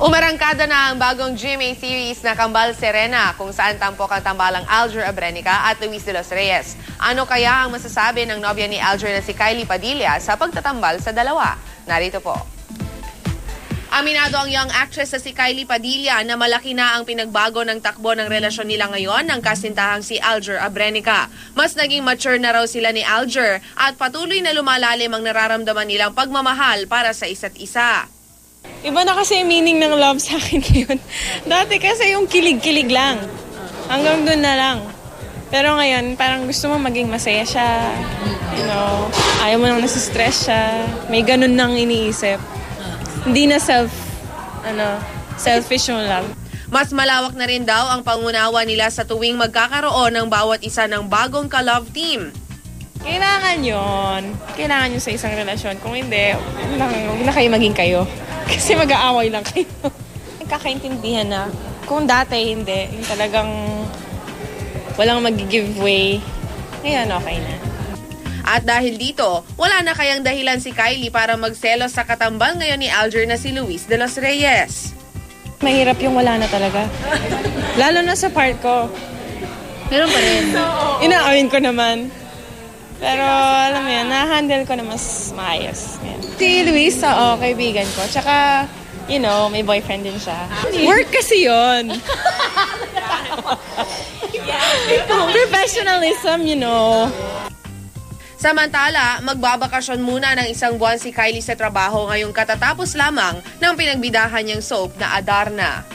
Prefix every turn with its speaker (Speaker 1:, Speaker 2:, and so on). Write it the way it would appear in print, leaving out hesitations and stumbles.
Speaker 1: Umarangkada na ang bagong GMA series na Kambal Serena kung saan tampok ang tambalang Alger Abrenica at Luis de los Reyes. Ano kaya ang masasabi ng nobya ni Alger na si Kylie Padilla sa pagtatambal sa dalawa? Narito po. Aminado ang young actress na si Kylie Padilla na malaki na ang pinagbago ng takbo ng relasyon nila ngayon ng kasintahang si Alger Abrenica. Mas naging mature na raw sila ni Alger at patuloy na lumalalim ang nararamdaman nilang pagmamahal para sa isa't isa.
Speaker 2: Iba na kasi yung meaning ng love sa akin ngayon. Dati kasi yung kilig-kilig lang. Hanggang doon na lang. Pero ngayon, parang gusto mo maging masaya siya. You know, ayaw mo nang nasistress siya. May ganun nang iniisip. Hindi na selfish yung love.
Speaker 1: Mas malawak na rin daw ang pangunawa nila sa tuwing magkakaroon ng bawat isa ng bagong ka-love team.
Speaker 2: Kailangan yon. Kailangan yun sa isang relasyon. Kung hindi, huwag na kayo maging kayo. Kasi mag-aaway lang kayo. Nagkakaintindihan na. Kung dati hindi, yung talagang walang mag-give way. Ngayon, okay na.
Speaker 1: At dahil dito, wala na kayang dahilan si Kylie para magselos sa katambal ngayon ni Alger na si Luis de los Reyes.
Speaker 2: Mahirap yung wala na talaga. Lalo na sa part ko.
Speaker 1: Meron pa rin.
Speaker 2: Inaawin ko naman. Pero alam mo yan, na-handle ko na mas maayos. Yan. Si Luis, kaibigan ko. Tsaka, you know, may boyfriend din siya. Work kasi yun. Professionalism, you know.
Speaker 1: Samantala, magbabakasyon muna ng isang buwan si Kylie sa trabaho ngayong katatapos lamang ng pinagbidahan niyang soap na Adarna.